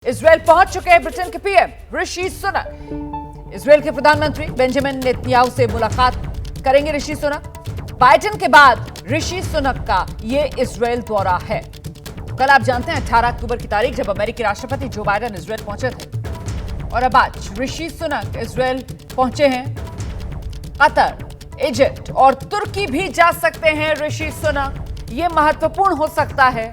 Israel पहुंच चुके हैं ब्रिटेन के पीएम ऋषि सुनक। इजरायल के प्रधानमंत्री बेंजामिन नेतन्याहू से मुलाकात करेंगे ऋषि सुनक। बाइडेन के बाद ऋषि सुनक का ये इजरायल दौरा है। कल आप जानते हैं 18 अक्टूबर की तारीख जब अमेरिकी राष्ट्रपति जो बाइडेन इजरायल पहुंचे थे, और अब आज ऋषि सुनक इजरायल पहुंचे हैं। कतर, इजिप्ट और तुर्की भी जा सकते हैं ऋषि सुनक। ये महत्वपूर्ण हो सकता है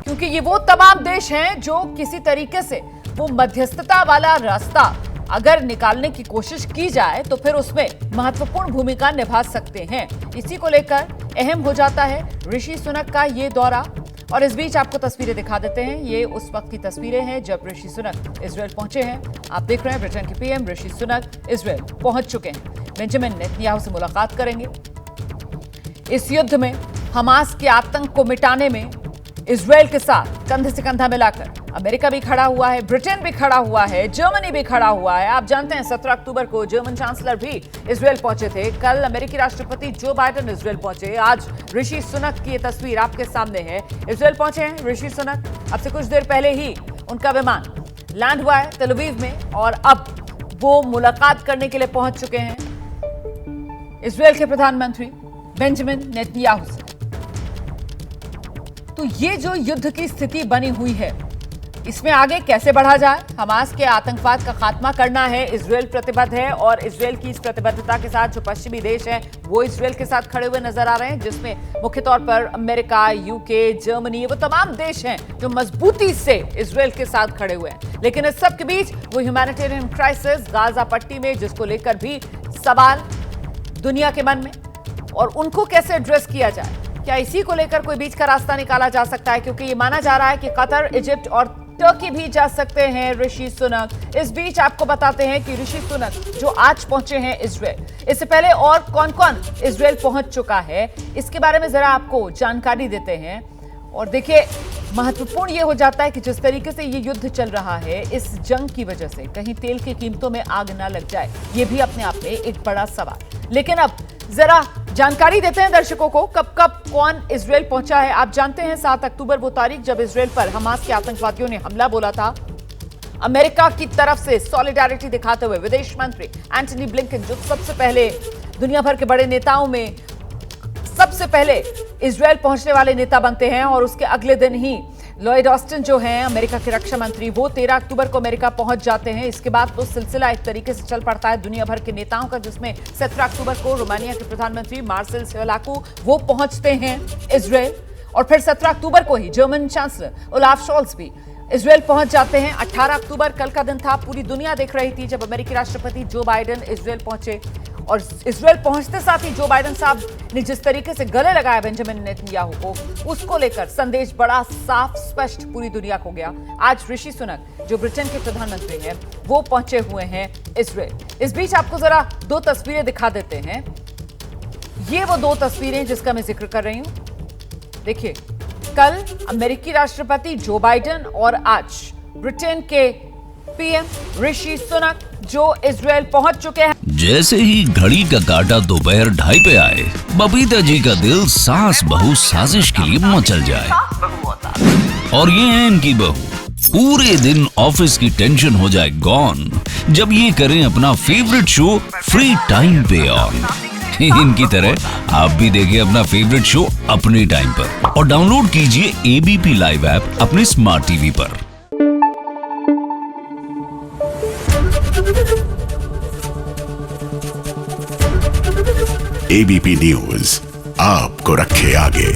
क्योंकि ये वो तमाम देश हैं जो किसी तरीके से वो मध्यस्थता वाला रास्ता अगर निकालने की कोशिश की जाए तो फिर उसमें महत्वपूर्ण भूमिका निभा सकते हैं। इसी को लेकर अहम हो जाता है ऋषि सुनक का ये दौरा। और इस बीच आपको तस्वीरें दिखा देते हैं। ये उस वक्त की तस्वीरें हैं जब ऋषि सुनक इजरायल पहुंचे हैं। आप देख रहे हैं ब्रिटेन के पीएम ऋषि सुनक इजरायल पहुंच चुके हैं। बेंजामिन नेतन्याहू से मुलाकात करेंगे। इस युद्ध में हमास के आतंक को मिटाने में इजरायल के साथ कंधे से कंधा मिलाकर अमेरिका भी खड़ा हुआ है, ब्रिटेन भी खड़ा हुआ है, जर्मनी भी खड़ा हुआ है। आप जानते हैं 17 अक्टूबर को जर्मन चांसलर भी इजरायल पहुंचे थे। कल अमेरिकी राष्ट्रपति जो बाइडेन इजरायल पहुंचे। आज ऋषि सुनक की ये तस्वीर आपके सामने है। इजरायल पहुंचे हैं ऋषि सुनक। अब से कुछ देर पहले ही उनका विमान लैंड हुआ है तेल अवीव में और अब वो मुलाकात करने के लिए पहुंच चुके हैं इजरायल के प्रधानमंत्री बेंजामिन नेतन्याहू से। तो ये जो युद्ध की स्थिति बनी हुई है, इसमें आगे कैसे बढ़ा जाए, हमास के आतंकवाद का खात्मा करना है। इजरायल प्रतिबद्ध है और इजरायल की इस प्रतिबद्धता के साथ जो पश्चिमी देश हैं वो इजरायल के साथ खड़े हुए नजर आ रहे हैं, जिसमें मुख्य तौर पर अमेरिका, यूके, जर्मनी, वो तमाम देश हैं जो मजबूती से इजरायल के साथ खड़े हुए हैं। लेकिन इस सब के बीच वो ह्यूमैनिटेरियन क्राइसिस गाजा पट्टी में, जिसको लेकर भी सवाल दुनिया के मन में, और उनको कैसे एड्रेस किया जाए, क्या इसी को लेकर कोई बीच का रास्ता निकाला जा सकता है? क्योंकि ये माना जा रहा है कि कतर, इजिप्ट और तुर्की भी जा सकते हैं ऋषि सुनक। इस बीच आपको बताते हैं कि ऋषि सुनक जो आज पहुंचे हैं इजरायल, इससे पहले और कौन कौन इजरायल पहुंच चुका है, इसके बारे में जरा आपको जानकारी देते हैं। और देखिए, महत्वपूर्ण ये हो जाता है कि जिस तरीके से ये युद्ध चल रहा है, इस जंग की वजह से कहीं तेल की कीमतों में आग ना लग जाए, ये भी अपने आप में एक बड़ा सवाल। लेकिन अब जरा जानकारी देते हैं दर्शकों को, कब कब कौन इजरायल पहुंचा है। आप जानते हैं 7 अक्टूबर वो तारीख जब इजरायल पर हमास के आतंकवादियों ने हमला बोला था। अमेरिका की तरफ से सॉलिडारिटी दिखाते हुए विदेश मंत्री एंटनी ब्लिंकन, जो सबसे पहले दुनिया भर के बड़े नेताओं में सबसे पहले इजरायल पहुंचने वाले नेता बनते हैं, और उसके अगले दिन ही लॉयड ऑस्टिन जो हैं अमेरिका के रक्षा मंत्री, वो 13 अक्टूबर को अमेरिका पहुंच जाते हैं। इसके बाद तो सिलसिला एक तरीके से चल पड़ता है दुनिया भर के नेताओं का, जिसमें 17 अक्टूबर को रोमानिया के प्रधानमंत्री मार्सेल सिवलाकू वो पहुंचते हैं इजरायल, और फिर 17 अक्टूबर को ही जर्मन चांसलर ओलाफ शोल्ज भी इजरायल पहुंच जाते हैं। 18 अक्टूबर कल का दिन था, पूरी दुनिया देख रही थी जब अमेरिकी राष्ट्रपति जो बाइडेन इजरायल पहुंचे। और इजरायल पहुंचते साथ ही जो बाइडेन साहब ने जिस तरीके से गले लगाया बेंजामिन नेतन्याहू को, उसको लेकर संदेश बड़ा साफ स्पष्ट पूरी दुनिया को गया। आज ऋषि सुनक जो ब्रिटेन के प्रधानमंत्री हैं वो पहुंचे हुए हैं इजरायल। इस बीच आपको जरा 2 तस्वीरें दिखा देते हैं। ये वो 2 तस्वीरें जिसका मैं जिक्र कर रही हूं। देखिए, कल अमेरिकी राष्ट्रपति जो बाइडेन और आज ब्रिटेन के पीएम ऋषि सुनक जो इजरायल पहुंच चुके हैं। जैसे ही घड़ी का काटा दोपहर 2:30 पे आए, बबीता जी का दिल सास बहू साजिश के लिए मचल जाए। और ये है इनकी बहू, पूरे दिन ऑफिस की टेंशन हो जाए गॉन जब ये करें अपना फेवरेट शो फ्री टाइम पे ऑन। इनकी तरह आप भी देखिए अपना फेवरेट शो अपने टाइम पर और डाउनलोड कीजिए एबीपी लाइव ऐप अपने स्मार्ट टीवी पर। एबीपी न्यूज आपको रखे आगे।